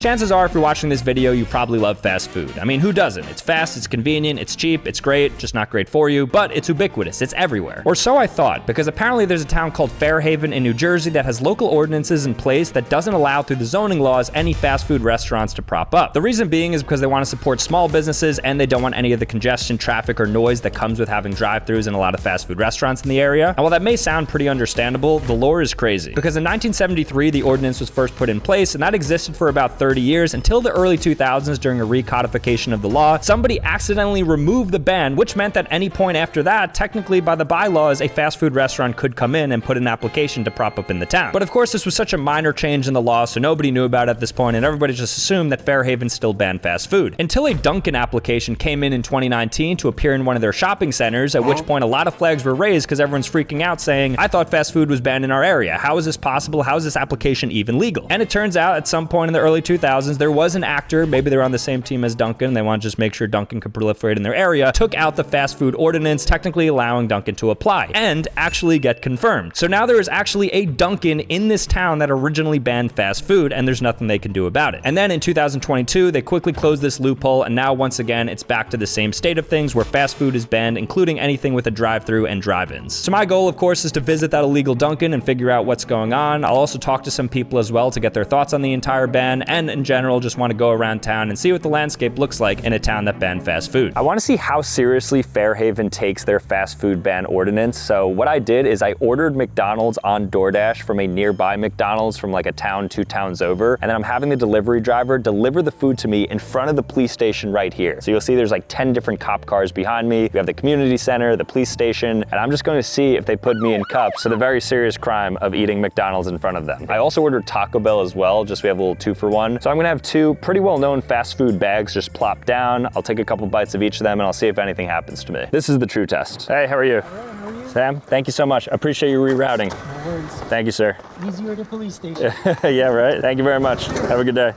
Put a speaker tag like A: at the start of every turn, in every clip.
A: Chances are, if you're watching this video, you probably love fast food. I mean, who doesn't? It's fast, it's convenient, it's cheap, it's great, just not great for you, but it's ubiquitous, it's everywhere. Or so I thought, because apparently there's a town called Fairhaven in New Jersey that has local ordinances in place that doesn't allow through the zoning laws any fast food restaurants to prop up. The reason being is because they want to support small businesses and they don't want any of the congestion, traffic, or noise that comes with having drive-thrus and a lot of fast food restaurants in the area. And while that may sound pretty understandable, the lore is crazy. Because in 1973, the ordinance was first put in place, and that existed for about 30 years until the early 2000s during a recodification of the law. Somebody accidentally removed the ban, which meant that any point after that, technically by the bylaws, a fast food restaurant could come in and put an application to prop up in the town. But of course, this was such a minor change in the law, so nobody knew about it at this point, and everybody just assumed that Fairhaven still banned fast food. Until a Dunkin' application came in 2019 to appear in one of their shopping centers, at which point a lot of flags were raised because everyone's freaking out saying, I thought fast food was banned in our area. How is this possible? How is this application even legal? And it turns out at some point in the early 2000s, there was an actor, maybe they were on the same team as Dunkin', and they want to just make sure Dunkin' could proliferate in their area, took out the fast food ordinance, technically allowing Dunkin' to apply, and actually get confirmed. So now there is actually a Dunkin' in this town that originally banned fast food, and there's nothing they can do about it. And then in 2022, they quickly closed this loophole, and now once again, it's back to the same state of things where fast food is banned, including anything with a drive-thru and drive-ins. So my goal, of course, is to visit that illegal Dunkin' and figure out what's going on. I'll also talk to some people as well to get their thoughts on the entire ban, and in general, just want to go around town and see what the landscape looks like in a town that banned fast food. I want to see how seriously Fairhaven takes their fast food ban ordinance. So what I did is I ordered McDonald's on DoorDash from a nearby McDonald's from like a town 2 towns over, and then I'm having the delivery driver deliver the food to me in front of the police station right here. So you'll see there's like 10 different cop cars behind me. We have the community center, the police station, and I'm just going to see if they put me in cuffs for the very serious crime of eating McDonald's in front of them. I also ordered Taco Bell as well, just so we have a little 2-for-1. So I'm gonna have 2 pretty well-known fast food bags just plopped down. I'll take a couple bites of each of them and I'll see if anything happens to me. This is the true test. Hey, how are you?
B: How are you?
A: Sam, thank you so much. I appreciate you rerouting.
B: No worries.
A: Thank you, sir.
B: Easier at the police station.
A: Yeah, right? Thank you very much. Have a good day.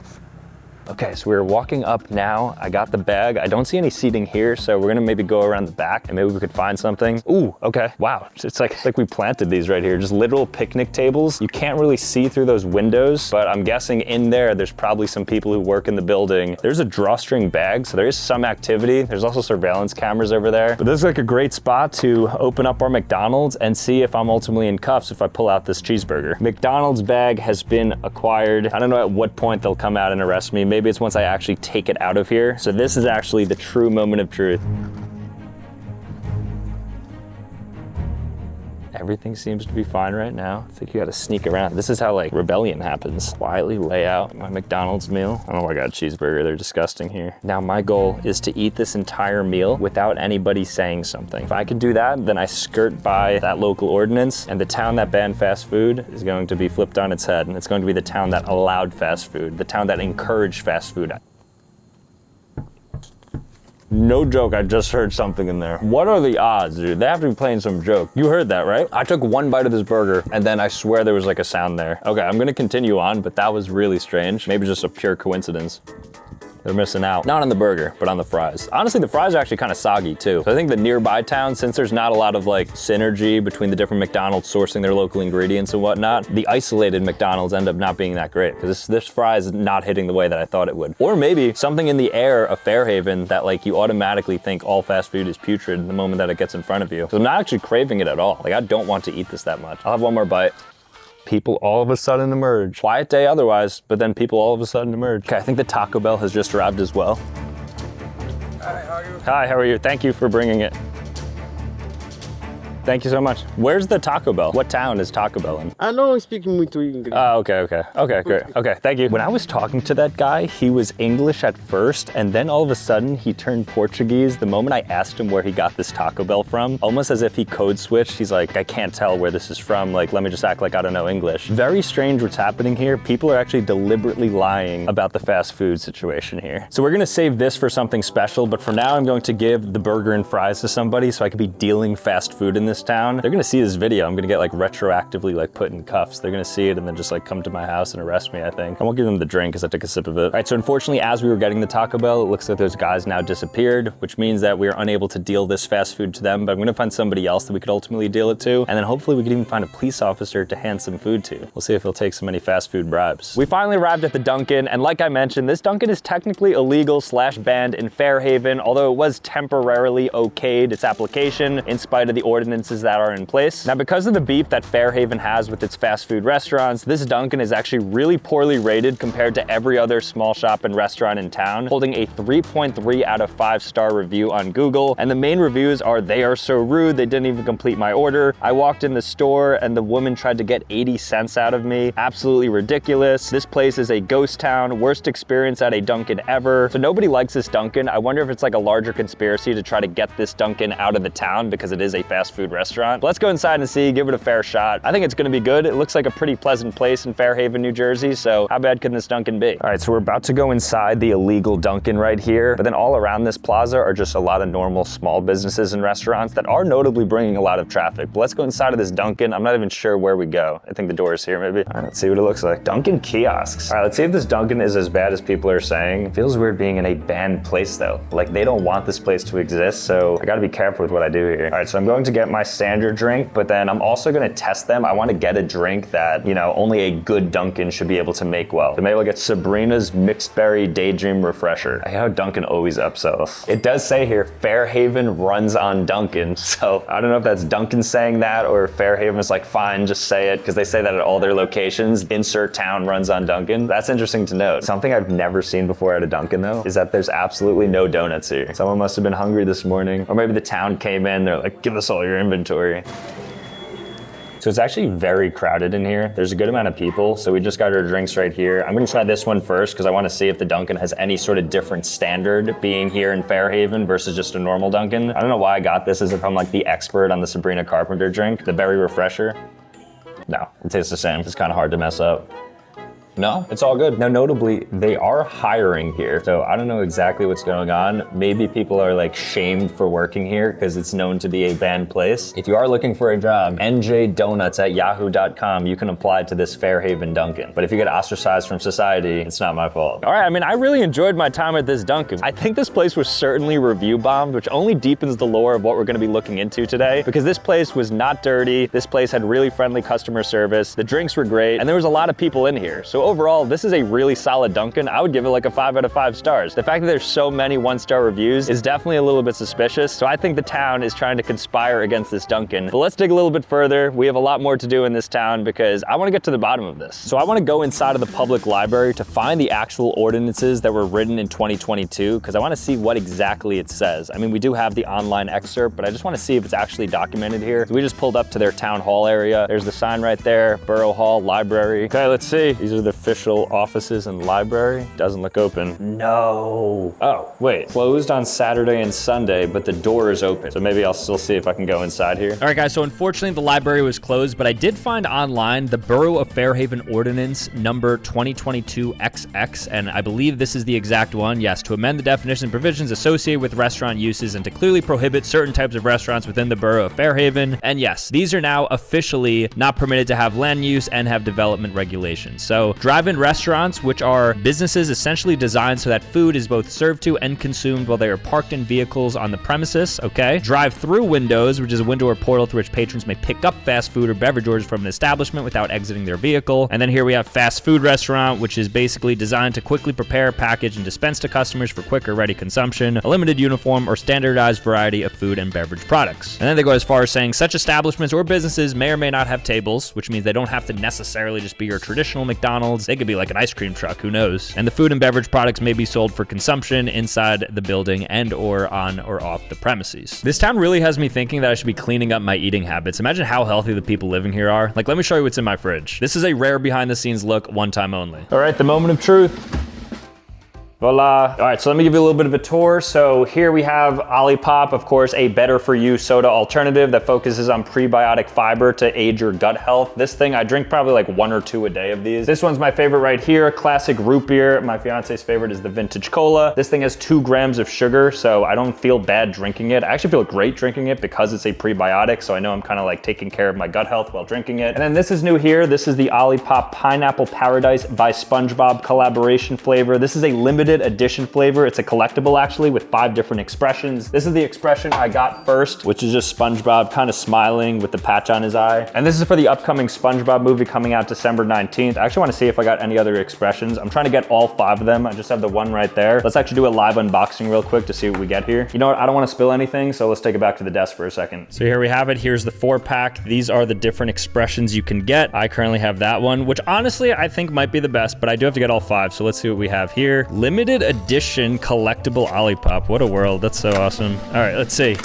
A: Okay, so we're walking up now. I got the bag. I don't see any seating here, so we're gonna maybe go around the back and maybe we could find something. Ooh, okay. Wow, it's like we planted these right here, just literal picnic tables. You can't really see through those windows, but I'm guessing in there's probably some people who work in the building. There's a drawstring bag, so there is some activity. There's also surveillance cameras over there. But this is like a great spot to open up our McDonald's and see if I'm ultimately in cuffs if I pull out this cheeseburger. McDonald's bag has been acquired. I don't know at what point they'll come out and arrest me. Maybe it's once I actually take it out of here. So this is actually the true moment of truth. Everything seems to be fine right now. I think you gotta sneak around. This is how like rebellion happens. Quietly lay out my McDonald's meal. Oh, I got a cheeseburger, they're disgusting here. Now my goal is to eat this entire meal without anybody saying something. If I can do that, then I skirt by that local ordinance and the town that banned fast food is going to be flipped on its head, and it's going to be the town that allowed fast food, the town that encouraged fast food. No joke, I just heard something in there. What are the odds, dude? They have to be playing some joke. You heard that, right? I took one bite of this burger and then I swear there was like a sound there. Okay, I'm gonna continue on, but that was really strange. Maybe just a pure coincidence. They're missing out. Not on the burger, but on the fries. Honestly, the fries are actually kind of soggy too. So I think the nearby town, since there's not a lot of like synergy between the different McDonald's sourcing their local ingredients and whatnot, the isolated McDonald's end up not being that great because this fry is not hitting the way that I thought it would. Or maybe something in the air of Fairhaven that like you automatically think all fast food is putrid the moment that it gets in front of you. So I'm not actually craving it at all. Like I don't want to eat this that much. I'll have one more bite. People all of a sudden emerge. Quiet day otherwise, but then people all of a sudden emerge. Okay, I think the Taco Bell has just arrived as well.
B: Hi, how are you?
A: Hi, how are you? Thank you for bringing it. Thank you so much. Where's the Taco Bell? What town is Taco Bell in?
B: I know I'm speaking with you.
A: Oh, okay, great. Okay, thank you. When I was talking to that guy, he was English at first, and then all of a sudden he turned Portuguese the moment I asked him where he got this Taco Bell from, almost as if he code switched. He's like, I can't tell where this is from. Like, let me just act like I don't know English. Very strange what's happening here. People are actually deliberately lying about the fast food situation here. So we're gonna save this for something special, but for now I'm going to give the burger and fries to somebody so I could be dealing fast food in this this town, they're gonna see this video. I'm gonna get like retroactively like put in cuffs. They're gonna see it and then just like come to my house and arrest me, I think. I won't give them the drink because I took a sip of it. All right, so unfortunately, as we were getting the Taco Bell, it looks like those guys now disappeared, which means that we are unable to deal this fast food to them, but I'm gonna find somebody else that we could ultimately deal it to. And then hopefully we could even find a police officer to hand some food to. We'll see if he'll take so many fast food bribes. We finally arrived at the Dunkin', and like I mentioned, this Dunkin' is technically illegal / banned in Fairhaven, although it was temporarily okayed its application in spite of the ordinances that are in place. Now, because of the beef that Fairhaven has with its fast food restaurants, this Dunkin' is actually really poorly rated compared to every other small shop and restaurant in town, holding a 3.3 out of 5-star review on Google. And the main reviews are, "They are so rude, they didn't even complete my order. I walked in the store and the woman tried to get 80 cents out of me. Absolutely ridiculous. This place is a ghost town. Worst experience at a Dunkin' ever." So nobody likes this Dunkin'. I wonder if it's like a larger conspiracy to try to get this Dunkin' out of the town because it is a fast food restaurant. But let's go inside and see, give it a fair shot. I think it's gonna be good. It looks like a pretty pleasant place in Fairhaven, New Jersey, so how bad can this Dunkin' be? All right, so we're about to go inside the illegal Dunkin' right here, but then all around this plaza are just a lot of normal small businesses and restaurants that are notably bringing a lot of traffic. But let's go inside of this Dunkin'. I'm not even sure where we go. I think the door is here maybe. All right, let's see what it looks like. Dunkin' kiosks. All right, let's see if this Dunkin' is as bad as people are saying. It feels weird being in a banned place though. Like they don't want this place to exist, so I gotta be careful with what I do here. All right, so I'm going to get my standard drink, but then I'm also gonna test them. I wanna get a drink that, you know, only a good Dunkin' should be able to make well. So maybe I'll get Sabrina's Mixed Berry Daydream Refresher. I hate how Dunkin' always upsells. It does say here, Fairhaven runs on Dunkin', so I don't know if that's Dunkin' saying that or Fairhaven is like, fine, just say it, because they say that at all their locations. Insert town runs on Dunkin'. That's interesting to note. Something I've never seen before at a Dunkin' though is that there's absolutely no donuts here. Someone must have been hungry this morning, or maybe the town came in, they're like, give us all your inventory. So it's actually very crowded in here. There's a good amount of people, so we just got our drinks right here. I'm gonna try this one first because I wanna see if the Dunkin' has any sort of different standard being here in Fairhaven versus just a normal Dunkin'. I don't know why I got this as if I'm like the expert on the Sabrina Carpenter drink, the berry refresher. No, it tastes the same. It's kind of hard to mess up. No, it's all good. Now, notably, they are hiring here, so I don't know exactly what's going on. Maybe people are like shamed for working here because it's known to be a banned place. If you are looking for a job, njdonuts@yahoo.com, you can apply to this Fairhaven Dunkin'. But if you get ostracized from society, it's not my fault. All right, I mean, I really enjoyed my time at this Dunkin'. I think this place was certainly review bombed, which only deepens the lore of what we're gonna be looking into today, because this place was not dirty. This place had really friendly customer service. The drinks were great, and there was a lot of people in here. So overall, this is a really solid Dunkin'. I would give it like a 5 out of 5 stars. The fact that there's so many 1-star reviews is definitely a little bit suspicious. So I think the town is trying to conspire against this Dunkin'. But let's dig a little bit further. We have a lot more to do in this town because I want to get to the bottom of this. So I want to go inside of the public library to find the actual ordinances that were written in 2022 because I want to see what exactly it says. I mean, we do have the online excerpt, but I just want to see if it's actually documented here. So we just pulled up to their town hall area. There's the sign right there, Borough Hall Library. Okay, let's see. These are the official offices and library. Doesn't look open. No. Oh, wait. Closed on Saturday and Sunday, but the door is open. So maybe I'll still see if I can go inside here.
C: All right, guys, so unfortunately the library was closed, but I did find online the Borough of Fairhaven Ordinance number 2022XX, and I believe this is the exact one. Yes, to amend the definition and provisions associated with restaurant uses and to clearly prohibit certain types of restaurants within the Borough of Fairhaven. And yes, these are now officially not permitted to have land use and have development regulations. So drive-in restaurants, which are businesses essentially designed so that food is both served to and consumed while they are parked in vehicles on the premises, okay? Drive-through windows, which is a window or portal through which patrons may pick up fast food or beverage orders from an establishment without exiting their vehicle. And then here we have fast food restaurant, which is basically designed to quickly prepare, package, and dispense to customers for quick or ready consumption, a limited uniform or standardized variety of food and beverage products. And then they go as far as saying such establishments or businesses may or may not have tables, which means they don't have to necessarily just be your traditional McDonald's. They could be like an ice cream truck, who knows? And the food and beverage products may be sold for consumption inside the building and or on or off the premises. This town really has me thinking that I should be cleaning up my eating habits. Imagine how healthy the people living here are. Like, let me show you what's in my fridge. This is a rare behind the scenes look, one time only.
A: All right, the moment of truth. Voila. All right, so let me give you a little bit of a tour. So here we have Olipop, of course, a better for you soda alternative that focuses on prebiotic fiber to aid your gut health. This thing, I drink probably like 1 or 2 a day of these. This one's my favorite right here, classic root beer. My fiance's favorite is the vintage cola. This thing has 2 grams of sugar, so I don't feel bad drinking it. I actually feel great drinking it because it's a prebiotic, so I know I'm kind of like taking care of my gut health while drinking it. And then this is new here. This is the Olipop Pineapple Paradise by SpongeBob collaboration flavor. This is a limited edition flavor. It's a collectible actually with 5 different expressions. This is the expression I got first, which is just SpongeBob kind of smiling with the patch on his eye. And this is for the upcoming SpongeBob movie coming out December 19th. I actually want to see if I got any other expressions. I'm trying to get all 5 of them. I just have the one right there. Let's actually do a live unboxing real quick to see what we get here. You know what? I don't want to spill anything, so let's take it back to the desk for a second. So here we have it. Here's the 4-pack. These are the different expressions you can get. I currently have that one, which honestly I think might be the best, but I do have to get all 5. So let's see what we have here. Limited edition collectible Olipop. What a world. That's so awesome. All right, let's see.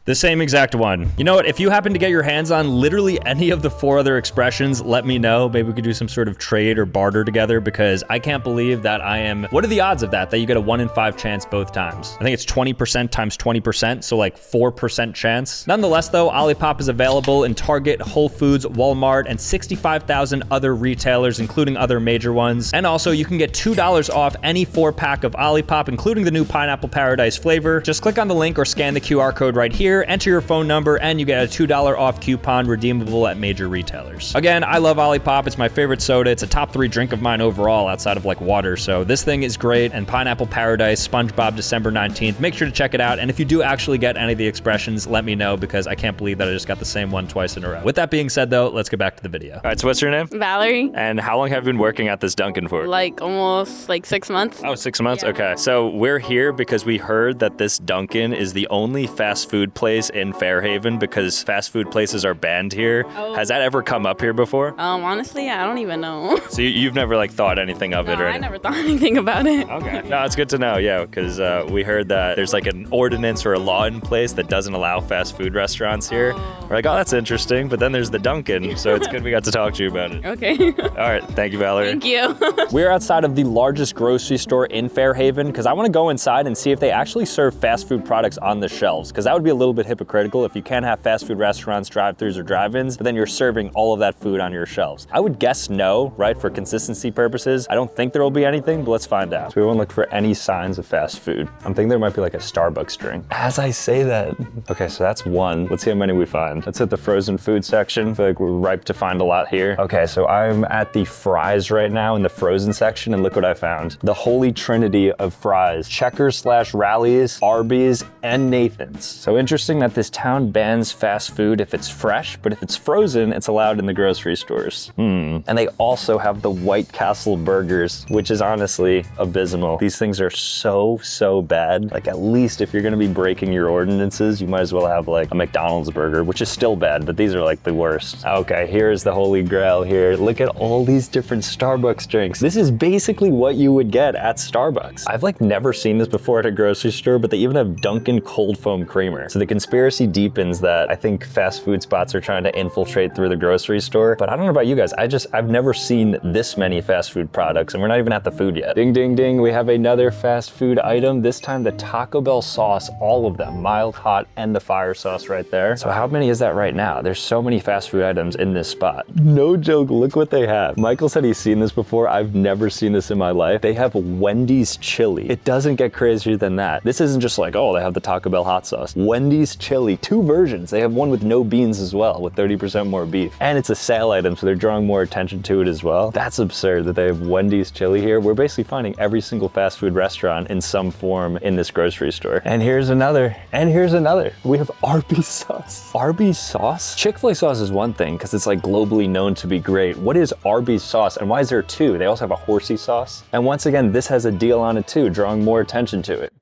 A: The same exact one. You know what? If you happen to get your hands on literally any of the 4 other expressions, let me know. Maybe we could do some sort of trade or barter together because I can't believe that I am... What are the odds of that you get a 1 in 5 chance both times? I think it's 20% times 20%, so like 4% chance. Nonetheless though, Olipop is available in Target, Whole Foods, Walmart, and 65,000 other retailers, including other major ones. And also you can get $2 off any 4-pack of Olipop, including the new Pineapple Paradise flavor. Just click on the link or scan the QR code right here, enter your phone number, and you get a $2 off coupon redeemable at major retailers. Again, I love Olipop. It's my favorite soda. It's a top 3 drink of mine overall outside of like water. So this thing is great. And Pineapple Paradise, SpongeBob, December 19th. Make sure to check it out. And if you do actually get any of the expressions, let me know because I can't believe that I just got the same one twice in a row. With that being said though, let's get back to the video. All right, so what's your name?
D: Valerie.
A: And how long have you been working at this Dunkin' for?
D: Like almost like 6 months.
A: Oh, 6 months?
D: Yeah.
A: Okay. So we're here because we heard that this Dunkin' is the only fast food place in Fairhaven because fast food places are banned here.
D: Oh.
A: Has that ever come up here before?
D: Honestly, I don't even know.
A: So you've never like thought anything of it or
D: I
A: anything?
D: never thought anything about it.
A: Okay. No, it's good to know, yeah, because we heard that there's like an ordinance or a law in place that doesn't allow fast food restaurants here.
D: Oh.
A: We're like, oh, that's interesting, but then there's the Dunkin', so it's good we got to talk to you about it.
D: Okay.
A: All right, thank you, Valerie.
D: Thank you.
A: We're outside of the largest grocery store in Fairhaven because I want to go inside and see if they actually serve fast food products on the shelves, because that would be a little bit hypocritical if you can't have fast food restaurants, drive-thrus, or drive-ins, but then you're serving all of that food on your shelves. I would guess no, right, for consistency purposes. I don't think there will be anything, but let's find out. So we won't look for any signs of fast food. I'm thinking there might be like a Starbucks drink. As I say that. Okay, so that's one. Let's see how many we find. Let's hit the frozen food section. I feel like we're ripe to find a lot here. Okay, so I'm at the fries right now in the frozen section, and look what I found. The holy trinity of fries. Checkers / Rallies, Arby's, and Nathan's. So interesting that this town bans fast food if it's fresh, but if it's frozen, it's allowed in the grocery stores. And they also have the White Castle burgers, which is honestly abysmal. These things are so bad. Like, at least if you're gonna be breaking your ordinances, you might as well have like a McDonald's burger, which is still bad, but these are like the worst. Okay, here's the holy grail here. Look at all these different Starbucks drinks. This is basically what you would get at Starbucks. I've like never seen this before at a grocery store, but they even have Dunkin' cold foam creamer. So the conspiracy deepens that I think fast food spots are trying to infiltrate through the grocery store. But I don't know about you guys. I've never seen this many fast food products, and we're not even at the food yet. Ding, ding, ding. We have another fast food item. This time the Taco Bell sauce, all of them, mild, hot, and the fire sauce right there. So how many is that right now? There's so many fast food items in this spot. No joke, look what they have. Michael said he's seen this before. I've never seen this in my life. They have Wendy's chili. It doesn't get crazier than that. This isn't just like, oh, they have the Taco Bell hot sauce. Wendy's chili, 2 versions. They have one with no beans as well, with 30% more beef. And it's a sale item, so they're drawing more attention to it as well. That's absurd that they have Wendy's chili here. We're basically finding every single fast food restaurant in some form in this grocery store. And here's another, and here's another. We have Arby's sauce. Arby's sauce? Chick-fil-A sauce is one thing, because it's like globally known to be great. What is Arby's sauce, and why is there 2? They also have a horsey sauce. And once again, this has a deal on it too, drawing more attention to it.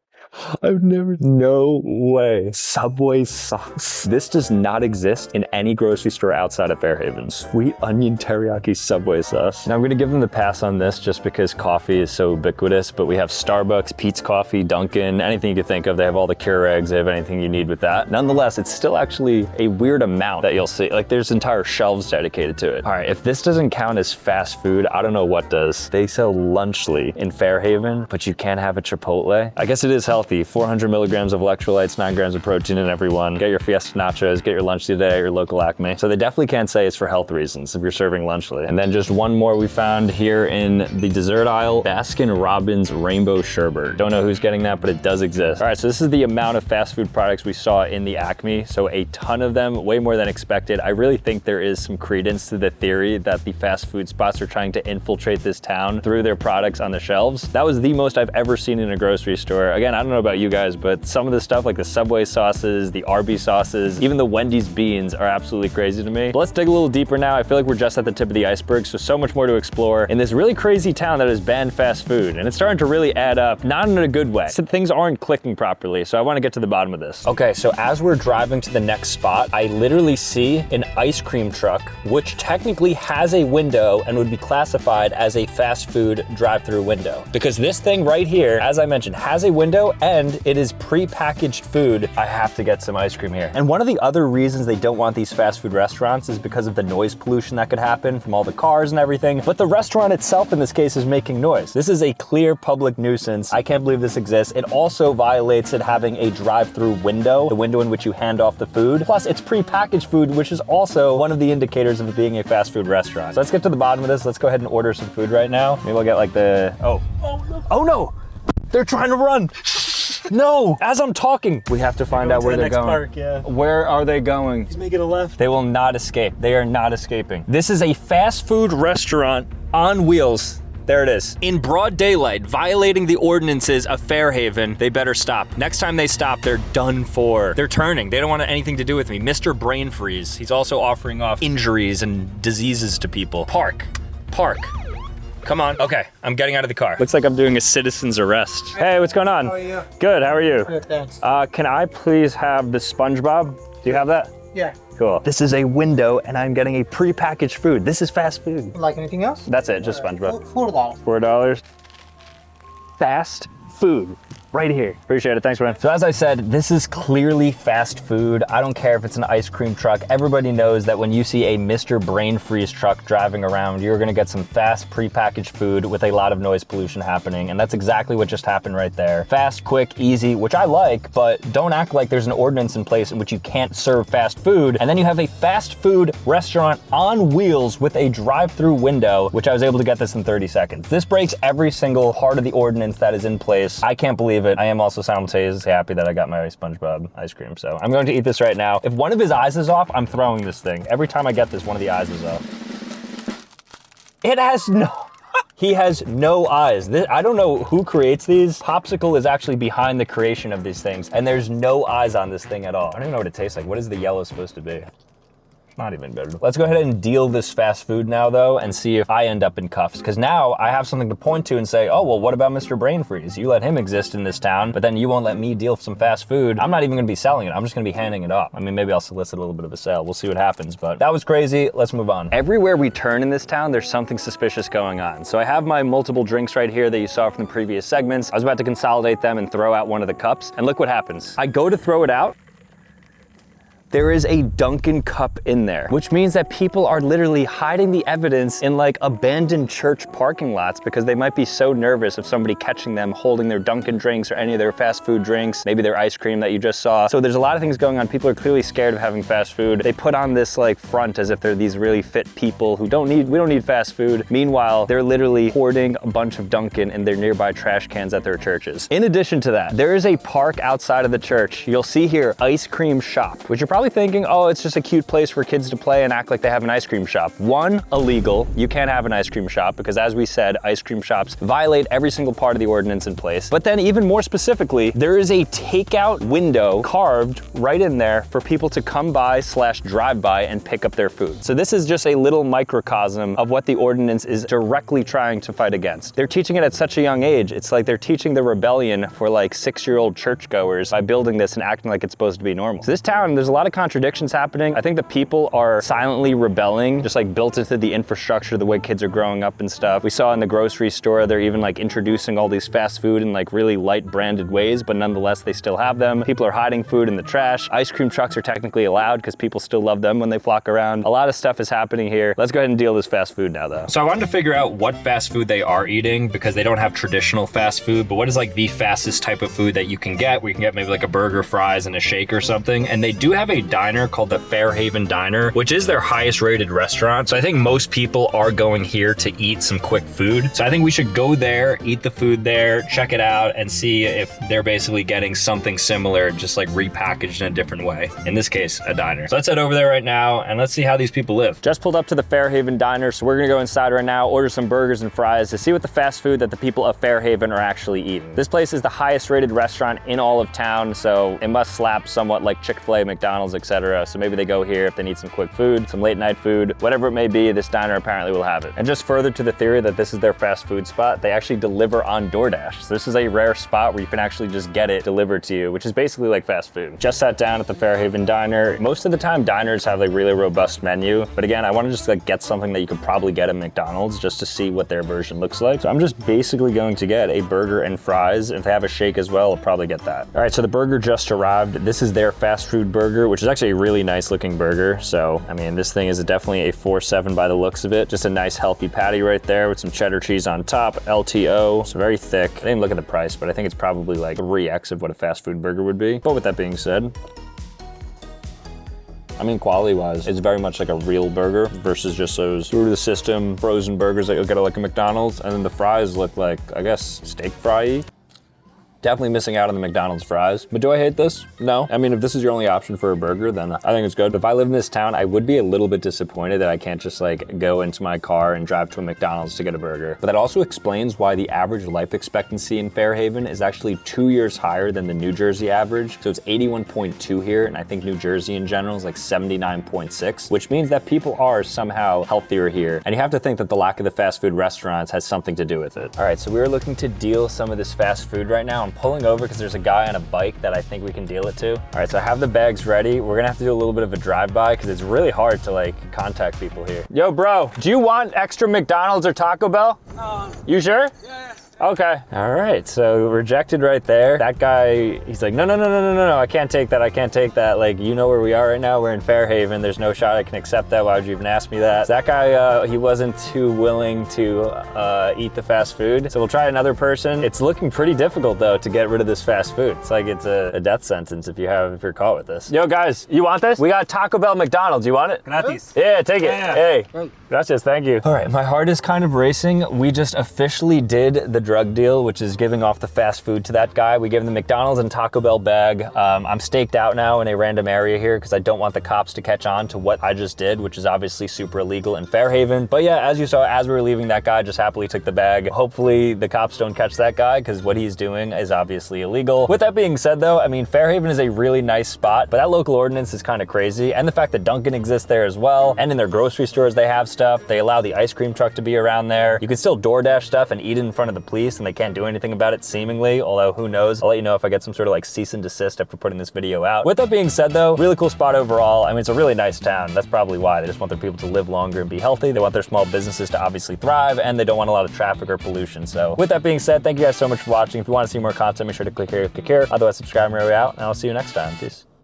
A: I've never, no way. Subway sauce. This does not exist in any grocery store outside of Fairhaven. Sweet onion teriyaki Subway sauce. Now I'm gonna give them the pass on this just because coffee is so ubiquitous, but we have Starbucks, Pete's Coffee, Dunkin', anything you could think of. They have all the Keurigs, they have anything you need with that. Nonetheless, it's still actually a weird amount that you'll see. Like there's entire shelves dedicated to it. All right, if this doesn't count as fast food, I don't know what does. They sell Lunchly in Fairhaven, but you can't have a Chipotle. I guess it is healthy. 400 milligrams of electrolytes, 9 grams of protein in every one. Get your Fiesta Nachos, get your lunch today at your local Acme. So they definitely can't say it's for health reasons if you're serving Lunchly. And then just one more we found here in the dessert aisle, Baskin Robbins Rainbow Sherbet. Don't know who's getting that, but it does exist. All right, so this is the amount of fast food products we saw in the Acme. So a ton of them, way more than expected. I really think there is some credence to the theory that the fast food spots are trying to infiltrate this town through their products on the shelves. That was the most I've ever seen in a grocery store. Again, I don't know about you guys, but some of the stuff like the Subway sauces, the Arby's sauces, even the Wendy's beans are absolutely crazy to me. But let's dig a little deeper now. I feel like we're just at the tip of the iceberg, so much more to explore in this really crazy town that has banned fast food. And it's starting to really add up, not in a good way. So things aren't clicking properly, so I wanna get to the bottom of this. Okay, so as we're driving to the next spot, I literally see an ice cream truck, which technically has a window and would be classified as a fast food drive-through window. Because this thing right here, as I mentioned, has a window and it is pre-packaged food. I have to get some ice cream here. And one of the other reasons they don't want these fast food restaurants is because of the noise pollution that could happen from all the cars and everything. But the restaurant itself in this case is making noise. This is a clear public nuisance. I can't believe this exists. It also violates it having a drive-through window, the window in which you hand off the food. Plus it's pre-packaged food, which is also one of the indicators of it being a fast food restaurant. So let's get to the bottom of this. Let's go ahead and order some food right now. Maybe I'll get like the, oh no, they're trying to run. No, as I'm talking, we have to find out where they're going.
B: Park, yeah.
A: Where are they going?
B: He's making a left.
A: They will not escape. They are not escaping. This is a fast food restaurant on wheels. There it is. In broad daylight, violating the ordinances of Fairhaven. They better stop. Next time they stop, they're done for. They're turning. They don't want anything to do with me. Mr. Brain Freeze. He's also offering off injuries and diseases to people. Park. Come on. Okay, I'm getting out of the car. Looks like I'm doing a citizen's arrest. Hey, what's going on?
B: How are you?
A: Good, how are you?
B: Good, thanks.
A: Can I please have the SpongeBob? Do you have that?
B: Yeah.
A: Cool. This is a window and I'm getting a pre-packaged food. This is fast food.
B: Like anything else?
A: That's it, just SpongeBob.
B: $4.
A: $4. Fast food. Right here. Appreciate it, thanks, man. So as I said, this is clearly fast food. I don't care if it's an ice cream truck. Everybody knows that when you see a Mr. Brain Freeze truck driving around, you're gonna get some fast pre-packaged food with a lot of noise pollution happening. And that's exactly what just happened right there. Fast, quick, easy, which I like, but don't act like there's an ordinance in place in which you can't serve fast food. And then you have a fast food restaurant on wheels with a drive-through window, which I was able to get this in 30 seconds. This breaks every single part of the ordinance that is in place. I can't believe it. I am also simultaneously happy that I got my SpongeBob ice cream. So I'm going to eat this right now. If one of his eyes is off, I'm throwing this thing. Every time I get this, one of the eyes is off. It has no, he has no eyes. I don't know who creates these. Popsicle is actually behind the creation of these things, and there's no eyes on this thing at all. I don't even know what it tastes like. What is the yellow supposed to be? Not even good. Let's go ahead and deal this fast food now though and see if I end up in cuffs, because now I have something to point to and say, oh, well, what about Mr. Brain Freeze? You let him exist in this town, but then you won't let me deal with some fast food. I'm not even gonna be selling it. I'm just gonna be handing it off. I mean, maybe I'll solicit a little bit of a sale. We'll see what happens, but that was crazy. Let's move on. Everywhere we turn in this town, there's something suspicious going on. So I have my multiple drinks right here that you saw from the previous segments. I was about to consolidate them and throw out one of the cups, and look what happens. I go to throw it out, there is a Dunkin' cup in there, which means that people are literally hiding the evidence in like abandoned church parking lots because they might be so nervous of somebody catching them holding their Dunkin' drinks or any of their fast food drinks, maybe their ice cream that you just saw. So there's a lot of things going on. People are clearly scared of having fast food. They put on this like front as if they're these really fit people who we don't need fast food. Meanwhile, they're literally hoarding a bunch of Dunkin' in their nearby trash cans at their churches. In addition to that, there is a park outside of the church. You'll see here, ice cream shop, which you're probably probably thinking, oh, it's just a cute place for kids to play and act like they have an ice cream shop. One, illegal. You can't have an ice cream shop because, as we said, ice cream shops violate every single part of the ordinance in place. But then even more specifically, there is a takeout window carved right in there for people to come by / drive by and pick up their food. So this is just a little microcosm of what the ordinance is directly trying to fight against. They're teaching it at such a young age. It's like they're teaching the rebellion for like 6-year-old churchgoers by building this and acting like it's supposed to be normal. So this town, there's a lot of contradictions happening. I think the people are silently rebelling, just like built into the infrastructure, the way kids are growing up and stuff. We saw in the grocery store, they're even like introducing all these fast food in like really light branded ways, but nonetheless, they still have them. People are hiding food in the trash. Ice cream trucks are technically allowed because people still love them when they flock around. A lot of stuff is happening here. Let's go ahead and deal this fast food now though.
C: So I wanted to figure out what fast food they are eating because they don't have traditional fast food, but what is like the fastest type of food that you can get? We can get maybe like a burger, fries, and a shake or something. And they do have a diner called the Fairhaven Diner, which is their highest rated restaurant. So I think most people are going here to eat some quick food. So I think we should go there, eat the food there, check it out, and see if they're basically getting something similar, just like repackaged in a different way. In this case, a diner. So let's head over there right now and let's see how these people live.
A: Just pulled up to the Fairhaven Diner, so we're gonna go inside right now, order some burgers and fries to see what the fast food that the people of Fairhaven are actually eating. This place is the highest rated restaurant in all of town, so it must slap somewhat like Chick-fil-A, McDonald's, etc. So maybe they go here if they need some quick food, some late night food, whatever it may be, this diner apparently will have it. And just further to the theory that this is their fast food spot, they actually deliver on DoorDash. So this is a rare spot where you can actually just get it delivered to you, which is basically like fast food. Just sat down at the Fairhaven Diner. Most of the time, diners have a really robust menu, but again, I want to just like get something that you could probably get at McDonald's just to see what their version looks like. So I'm just basically going to get a burger and fries. If they have a shake as well, I'll probably get that. All right, so the burger just arrived. This is their fast food burger, which is actually a really nice looking burger. So, I mean, this thing is definitely a 4.7 by the looks of it. Just a nice healthy patty right there with some cheddar cheese on top, LTO, so very thick. I didn't look at the price, but I think it's probably like 3x of what a fast food burger would be. But with that being said, I mean, quality-wise, it's very much like a real burger versus just those through the system frozen burgers that you'll get at like a McDonald's. And then the fries look like, I guess, steak fry-y. Definitely missing out on the McDonald's fries. But do I hate this? No. I mean, if this is your only option for a burger, then I think it's good. If I lived in this town, I would be a little bit disappointed that I can't just like go into my car and drive to a McDonald's to get a burger. But that also explains why the average life expectancy in Fairhaven is actually 2 years higher than the New Jersey average. So it's 81.2 here, and I think New Jersey in general is like 79.6, which means that people are somehow healthier here. And you have to think that the lack of the fast food restaurants has something to do with it. All right, so we're looking to deal some of this fast food right now. I'm pulling over because there's a guy on a bike that I think we can deal it to. All right, so I have the bags ready. We're gonna have to do a little bit of a drive-by because it's really hard to like contact people here. Yo, bro, do you want extra McDonald's or Taco Bell? You sure? Yeah. Okay. All right, so rejected right there. That guy, he's like, no, I can't take that, I can't take that. Like, you know where we are right now? We're in Fairhaven. There's no shot I can accept that. Why would you even ask me that? So that guy, he wasn't too willing to eat the fast food. So we'll try another person. It's looking pretty difficult though to get rid of this fast food. It's like it's a death sentence if you're caught with this. Yo guys, you want this? We got Taco Bell, McDonald's. You want it?
B: Gratis.
A: Yeah, take it.
B: Yeah.
A: Hey, gracias, thank you. All right, my heart is kind of racing. We just officially did the drug deal, which is giving off the fast food to that guy. We gave him the McDonald's and Taco Bell bag. I'm staked out now in a random area here because I don't want the cops to catch on to what I just did, which is obviously super illegal in Fairhaven. But yeah, as you saw, as we were leaving, that guy just happily took the bag. Hopefully the cops don't catch that guy because what he's doing is obviously illegal. With that being said though, I mean, Fairhaven is a really nice spot, but that local ordinance is kind of crazy. And the fact that Dunkin' exists there as well, and in their grocery stores they have stuff. They allow the ice cream truck to be around there. You can still DoorDash stuff and eat it in front of the police and they can't do anything about it seemingly, although who knows. I'll let you know if I get some sort of like cease and desist after putting this video out. With that being said though, really cool spot overall. I mean, it's a really nice town. That's probably why. They just want their people to live longer and be healthy. They want their small businesses to obviously thrive, and they don't want a lot of traffic or pollution. So with that being said, thank you guys so much for watching. If you want to see more content, make sure to click here, Otherwise, subscribe and we're out, and I'll see you next time. Peace.